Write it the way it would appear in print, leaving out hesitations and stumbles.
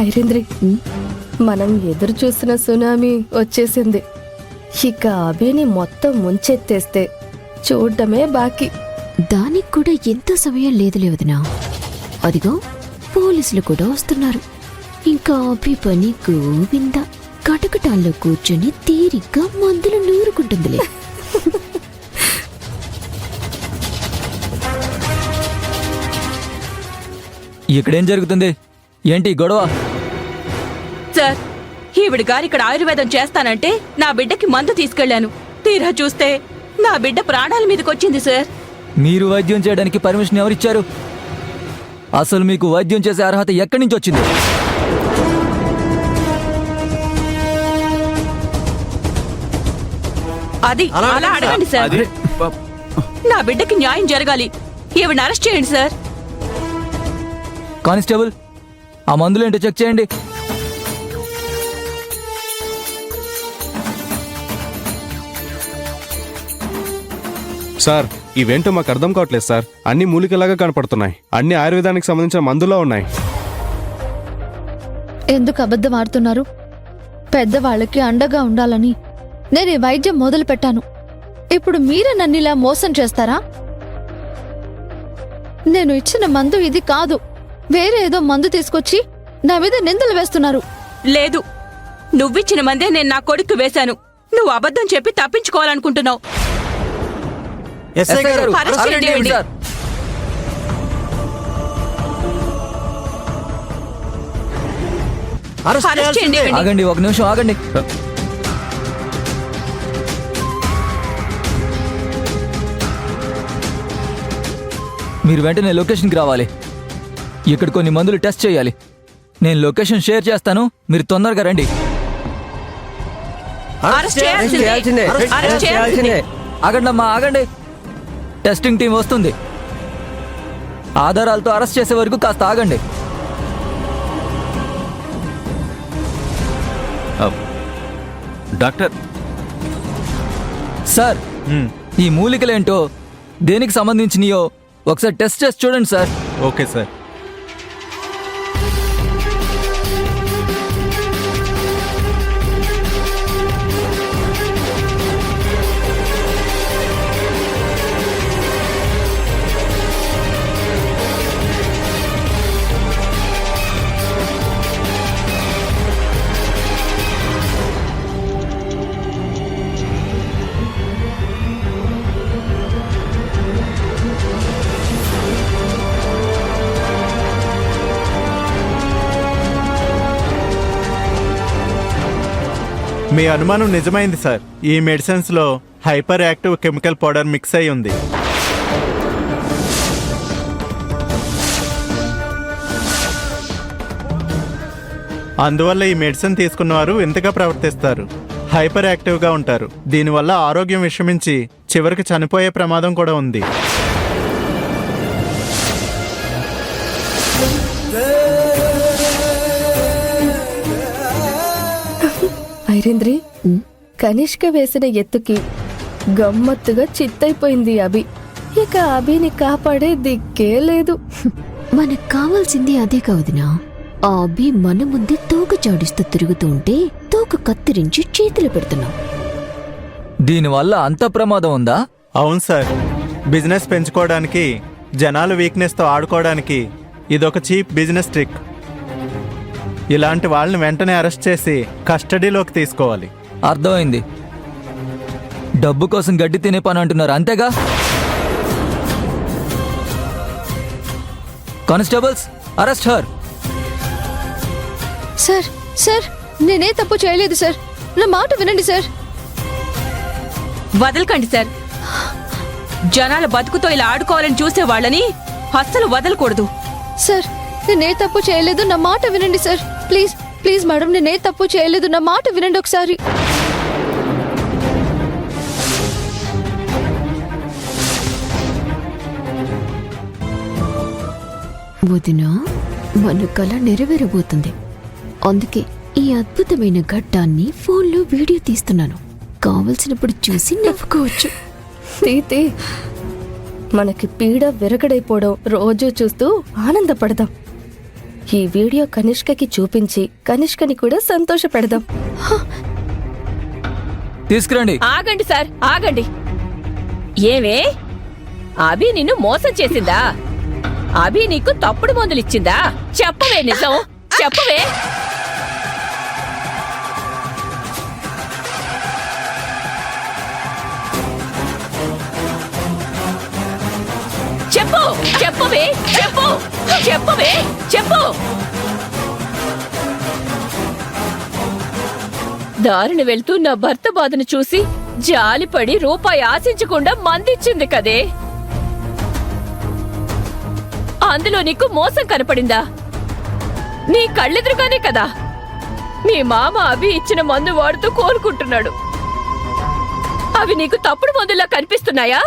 ఐరేంద్రి, మనం ఎదురు చూసిన సునామీ వచ్చేసింది. ఇక అభిని మొత్తం ముంచెత్తేస్తే చూడ్డమే బాకీ. దానికి కూడా ఎంతో సమయం లేదులే వదినా. అదిగో పోలీసులు కూడా వస్తున్నారు. ఇంకా అభి పని గోవింద. కటకటాల్లో కూర్చొని తీరిగ్గా మందులు నూరుకుంటుందిలే. ఇక్కడేం జరుగుతుంది? ఏంటి గొడవ? సార్, ఈవిడ గారు ఇక్కడ ఆయుర్వేదం చేస్తానంటే నా బిడ్డకి మందు తీసుకెళ్లాను. తీరా చూస్తే నా బిడ్డ ప్రాణాల మీదకొచ్చింది సార్. మీరు వైద్యం చేయడానికి పర్మిషన్ ఎవరిచ్చారు? అసలు మీకు వైద్యం చేసే అర్హత ఎక్కడి నుంచి వచ్చింది? అది అలా అడగండి సార్. నా బిడ్డకి న్యాయం జరగాలి. ఈవిడ అరెస్ట్ చేయండి సార్. కానిస్టేబుల్, ఆ మందులు ఏంటో చెక్ చేయండి. సార్, ఇవేంటో మాకు అర్థం కావట్లేదు సార్. అన్ని మూలికలాగా కనపడుతున్నాయి. అన్ని ఆయుర్వేదానికి సంబంధించిన మందులో ఉన్నాయి. ఎందుకు అబద్ధం ఆడుతున్నారు? పెద్దవాళ్ళకి అండగా ఉండాలని నేను ఈ వైద్యం మొదలు పెట్టాను. ఇప్పుడు మీరే నన్నిలా మోసం చేస్తారా? నేను ఇచ్చిన మందు ఇది కాదు. వేరే ఏదో మందు తీసుకొచ్చి నా మీద నిందలు వేస్తున్నారు. లేదు, నువ్విచ్చిన మందే నేను నా కొడుకు వేశాను. నువ్వు అబద్ధం చెప్పి తప్పించుకోవాలనుకుంటున్నావు. ఎస్ఐ గారు, అరెస్ట్ చేయండి ఈవిడ్ని. సార్. అరెస్ట్ చేయండి ఈవిడ్ని. ఆగండి, ఒక నిమిషం ఆగండి. మీరు వెంటనే లొకేషన్కి రావాలి. ఇక్కడ కొన్ని మందులు టెస్ట్ చేయాలి. నేను లొకేషన్ షేర్ చేస్తాను, మీరు తొందరగా రండి. అరెస్ట్ చేయాల్సిందే. అరెస్ట్ చేయాల్సిందే. ఆగండి అమ్మా, ఆగండి. టెస్టింగ్ టీం వస్తుంది. ఆధారాలతో అరెస్ట్ చేసే వరకు కాస్త ఆగండి. డాక్టర్ సార్, ఈ మూలికలేంటో, దేనికి సంబంధించినయో ఒకసారి టెస్ట్ చేసి చూడండి సార్. Okay sir. మీ అనుమానం నిజమైంది సార్. ఈ మెడిసిన్స్ లో hyper active chemical powder mix అయి ఉంది. అందువల్ల ఈ మెడిసిన్ తీసుకున్నవారు ఇంతగా ప్రవర్తిస్తారు. హైపర్ యాక్టివ్ గా ఉంటారు. దీనివల్ల ఆరోగ్యం విషమించి చివరికి చనిపోయే ప్రమాదం కూడా ఉంది. ఐరేంద్రి, కనిష్క వేసిన ఎత్తుకి గమ్మత్తుగా చిత్తైపోయింది అభి. ఇక అభిని కాపాడే దిక్కే లేదు. మనకు కావాల్సింది అదే కావదినా. ఆ అభి మన ముందే తోక చాడిస్తూ తిరుగుతూ ఉంటే తోక కత్తిరించి చేతులు పెడుతున్నాం. దీనివల్ల అంత ప్రమాదం ఉందా? అవును సార్. బిజినెస్ పెంచుకోవడానికి, జనాల వీక్నెస్ తో ఆడుకోవడానికి ఇదొక చీప్ బిజినెస్ ట్రిక్. ఇలాంటి వాళ్ళని వెంటనే అరెస్ట్ చేసి కస్టడీలోకి తీసుకోవాలి. అర్థమైంది. డబ్బు కోసం గడ్డి తినే పని అంటున్నారు, అంతేగా? Constables, arrest her. Sir, sir, నేనే తప్పు చేయలేదు సార్. నా మాట వినండి సార్. వదలకండి సార్. జనాల బతుకుతో ఇలా ఆడుకోవాలని చూసే వాళ్ళని అస్సలు వదలకూడదు. సార్, నేనే తప్పు చేయలేదు. నా మాట వినండి సార్. ప్లీజ్ ప్లీజ్ మేడం, నేనే తప్పు చేయలేదు. నా మాట వినండి ఒకసారి. వదినా, మన కళ నెరవేరబోతుంది. అందుకే ఈ అద్భుతమైన ఘట్టాన్ని ఫోన్లో వీడియో తీస్తున్నాను. కావలసినప్పుడు చూసి నవ్వుకోవచ్చు. తీతే మనకి పీడ విరగడైపోవడం రోజూ చూస్తూ ఆనందపడదాం. ఈ వీడియో కనిష్కకి చూపించి కనిష్కని కూడా సంతోష పెడదాం. తీసుకురండి. ఆగండి సార్, ఆగండి. ఏమే, అభి నిన్ను మోసం చేసిందా? అభి నీకు తప్పుడు మందులిచ్చిందా? చెప్పవే నిజం, చెప్పవే. చెప్పు, చెప్పవే, చెప్పు, చెప్పవే, చెప్పు. దారిని వెళ్తూ నా భర్త బాధను చూసి జాలిపడి రూపాయి ఆశించకుండా మందిచ్చింది కదే. అందులో నీకు మోసం కనపడిందా? నీ కళ్ళెదురుగానే కదా మీ మామ అభి ఇచ్చిన మందు వాడుతూ కోలుకుంటున్నాడు. అవి నీకు తప్పుడు మందులా కనిపిస్తున్నాయా?